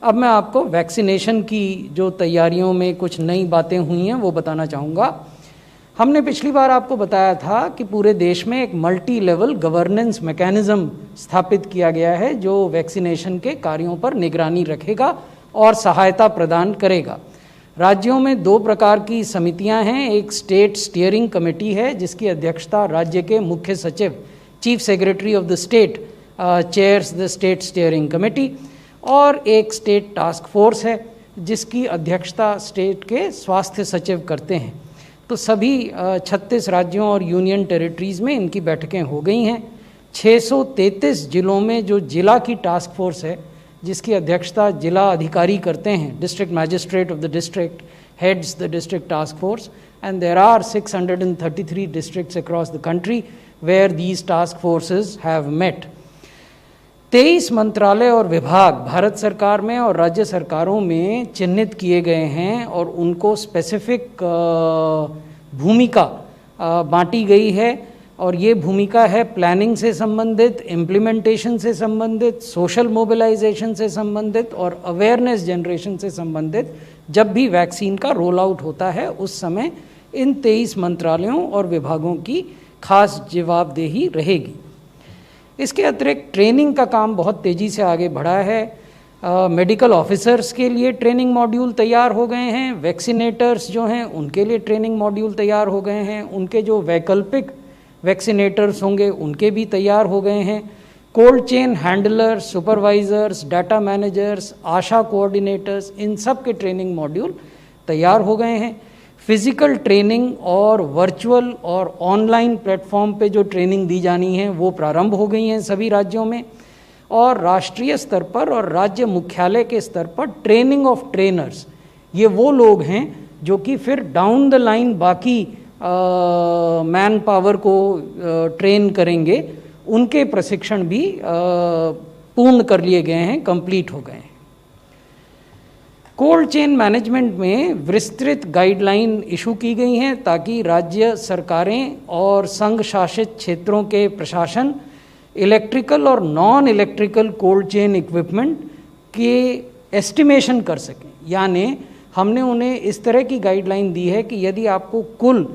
अब मैं आपको वैक्सीनेशन की जो तैयारियों में कुछ नई बातें हुई हैं वो बताना चाहूँगा। हमने पिछली बार आपको बताया था कि पूरे देश में एक मल्टी लेवल गवर्नेंस मैकेनिज्म स्थापित किया गया है जो वैक्सीनेशन के कार्यों पर निगरानी रखेगा और सहायता प्रदान करेगा। राज्यों में दो प्रकार की समितियां हैं। एक स्टेट स्टीयरिंग कमेटी है जिसकी अध्यक्षता राज्य के मुख्य सचिव chief secretary of the state chairs the state steering committee, और एक स्टेट टास्क फोर्स है जिसकी अध्यक्षता स्टेट के स्वास्थ्य सचिव करते हैं। तो सभी 36 राज्यों और यूनियन टेरिटरीज़ में इनकी बैठकें हो गई हैं। 633 जिलों में जो जिला की टास्क फोर्स है जिसकी अध्यक्षता जिला अधिकारी करते हैं, district magistrate of the district heads the district task force, and there are 633 districts across the country where these task forces have met. 23 मंत्रालय और विभाग भारत सरकार में और राज्य सरकारों में चिन्हित किए गए हैं और उनको स्पेसिफिक भूमिका बांटी गई है, और ये भूमिका है प्लानिंग से संबंधित, इम्प्लीमेंटेशन से संबंधित, सोशल मोबिलाइजेशन से संबंधित और अवेयरनेस जनरेशन से संबंधित। जब भी वैक्सीन का रोल आउट होता है उस समय इन 23 मंत्रालयों और विभागों की खास जवाबदेही रहेगी। इसके अतिरिक्त ट्रेनिंग का काम बहुत तेज़ी से आगे बढ़ा है। मेडिकल ऑफिसर्स के लिए ट्रेनिंग मॉड्यूल तैयार हो गए हैं, वैक्सीनेटर्स जो हैं उनके लिए ट्रेनिंग मॉड्यूल तैयार हो गए हैं, उनके जो वैकल्पिक वैक्सीनेटर्स होंगे उनके भी तैयार हो गए हैं। Cold chain handlers, supervisors, data managers, ASHA coordinators, इन सब के ट्रेनिंग मॉड्यूल तैयार हो गए हैं। फिज़िकल ट्रेनिंग और वर्चुअल और ऑनलाइन प्लेटफॉर्म पे जो ट्रेनिंग दी जानी है वो प्रारंभ हो गई हैं सभी राज्यों में, और राष्ट्रीय स्तर पर और राज्य मुख्यालय के स्तर पर ट्रेनिंग ऑफ ट्रेनर्स, ये वो लोग हैं जो कि फिर डाउन द लाइन बाकी मैन पावर को ट्रेन करेंगे, उनके प्रशिक्षण भी पूर्ण कर लिए गए हैं, कंप्लीट हो गए हैं। कोल्ड चेन मैनेजमेंट में विस्तृत गाइडलाइन इशू की गई हैं ताकि राज्य सरकारें और संघ शासित क्षेत्रों के प्रशासन इलेक्ट्रिकल और non electrical cold chain equipment के एस्टिमेशन कर सकें। यानी हमने उन्हें इस तरह की गाइडलाइन दी है कि यदि आपको कुल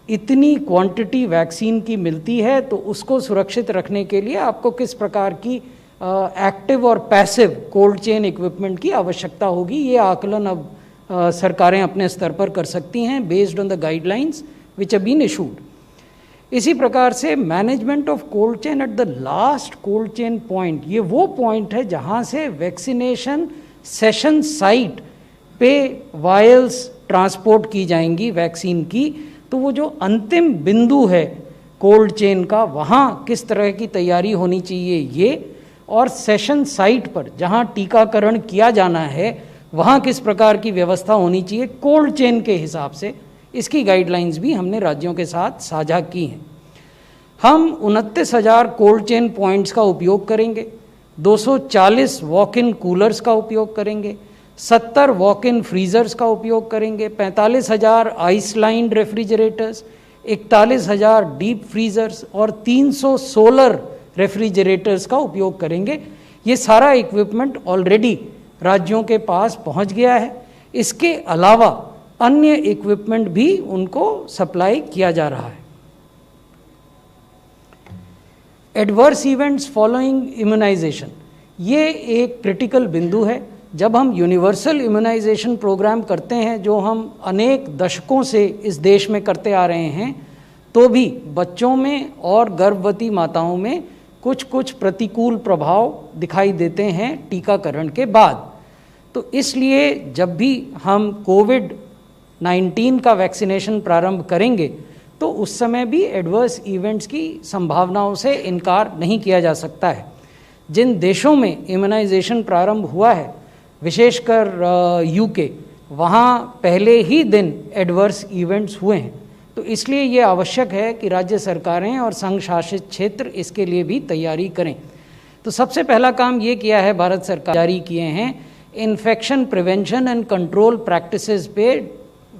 इतनी क्वांटिटी वैक्सीन की मिलती है तो उसको सुरक्षित रखने के लिए आपको किस प्रकार की एक्टिव और पैसिव कोल्ड चेन इक्विपमेंट की आवश्यकता होगी। ये आकलन अब सरकारें अपने स्तर पर कर सकती हैं based on the guidelines which have been issued. इसी प्रकार से management of cold chain at the last cold chain point, ये वो पॉइंट है जहाँ से वैक्सीनेशन सेशन साइट पे वायल्स ट्रांसपोर्ट की जाएंगी वैक्सीन की। तो वो जो अंतिम बिंदु है कोल्ड चेन का, वहाँ किस तरह की तैयारी होनी चाहिए ये, और सेशन साइट पर जहाँ टीकाकरण किया जाना है वहाँ किस प्रकार की व्यवस्था होनी चाहिए कोल्ड चेन के हिसाब से, इसकी गाइडलाइंस भी हमने राज्यों के साथ साझा की हैं। हम 29,000 कोल्ड चेन पॉइंट्स का उपयोग करेंगे, 240 वॉक इन कूलर्स का उपयोग करेंगे, 70 वॉक इन फ्रीज़र्स का उपयोग करेंगे, 45,000 आइस लाइन्ड रेफ्रिजरेटर्स, 41,000 डीप फ्रीज़र्स और 300 सोलर रेफ्रिजरेटर्स का उपयोग करेंगे। ये सारा इक्विपमेंट ऑलरेडी राज्यों के पास पहुंच गया है। इसके अलावा अन्य इक्विपमेंट भी उनको सप्लाई किया जा रहा है। एडवर्स इवेंट्स फॉलोइंग इम्यूनाइजेशन, ये एक क्रिटिकल बिंदु है। जब हम यूनिवर्सल इम्यूनाइजेशन प्रोग्राम करते हैं जो हम अनेक दशकों से इस देश में करते आ रहे हैं, तो भी बच्चों में और गर्भवती माताओं में कुछ कुछ प्रतिकूल प्रभाव दिखाई देते हैं टीकाकरण के बाद। तो इसलिए जब भी हम कोविड-19 का वैक्सीनेशन प्रारंभ करेंगे तो उस समय भी एडवर्स इवेंट्स की संभावनाओं से इनकार नहीं किया जा सकता है। जिन देशों में इम्यूनाइजेशन प्रारंभ हुआ है, विशेषकर यूके, वहाँ पहले ही दिन एडवर्स इवेंट्स हुए हैं। तो इसलिए ये आवश्यक है कि राज्य सरकारें और संघ शासित क्षेत्र इसके लिए भी तैयारी करें। तो सबसे पहला काम ये किया है भारत सरकार, जारी किए हैं infection prevention and control practices पे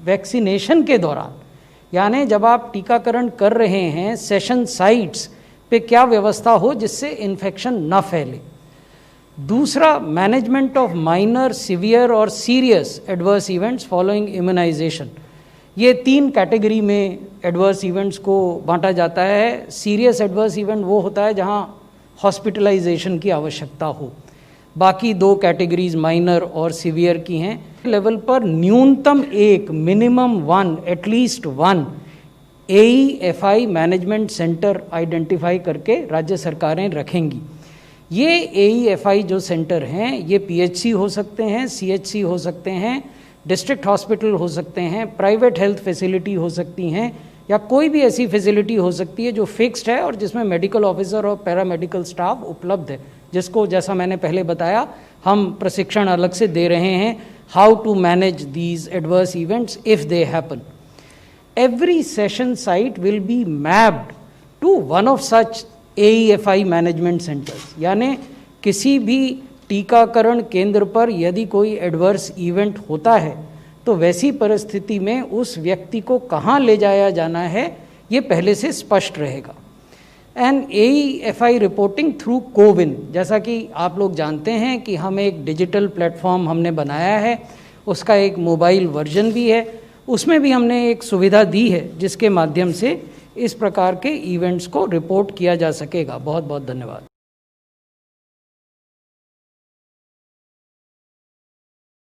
वैक्सीनेशन के दौरान, यानी जब आप टीकाकरण कर रहे हैं सेशन साइट्स पे क्या व्यवस्था हो जिससे इन्फेक्शन न फैले। दूसरा, मैनेजमेंट ऑफ माइनर, सिवियर और serious adverse events following immunization. ये 3 कैटेगरी में एडवर्स इवेंट्स को बांटा जाता है। सीरियस एडवर्स इवेंट वो होता है जहाँ हॉस्पिटलाइजेशन की आवश्यकता हो। बाकी 2 कैटेगरीज माइनर और सिवियर की हैं। लेवल पर न्यूनतम एक, minimum 1, at least 1 AEFI management centre identify करके राज्य सरकारें रखेंगी। ये AEFI जो सेंटर हैं ये PHC हो सकते हैं, CHC हो सकते हैं, डिस्ट्रिक्ट हॉस्पिटल हो सकते हैं, प्राइवेट हेल्थ फैसिलिटी हो सकती हैं, या कोई भी ऐसी फैसिलिटी हो सकती है जो फिक्स्ड है और जिसमें मेडिकल ऑफिसर और पैरामेडिकल स्टाफ उपलब्ध है, जिसको जैसा मैंने पहले बताया हम प्रशिक्षण अलग से दे रहे हैं, how to manage these adverse events if they happen. Every session site will be mapped to one of such AEFI management centers। यानी किसी भी टीकाकरण केंद्र पर यदि कोई एडवर्स इवेंट होता है तो वैसी परिस्थिति में उस व्यक्ति को कहाँ ले जाया जाना है ये पहले से स्पष्ट रहेगा। And AEFI reporting through CoWIN, जैसा कि आप लोग जानते हैं कि हम एक डिजिटल प्लेटफॉर्म हमने बनाया है, उसका एक मोबाइल वर्जन भी है, उसमें भी हमने एक सुविधा दी है जिसके माध्यम से इस प्रकार के इवेंट्स को रिपोर्ट किया जा सकेगा। बहुत बहुत धन्यवाद।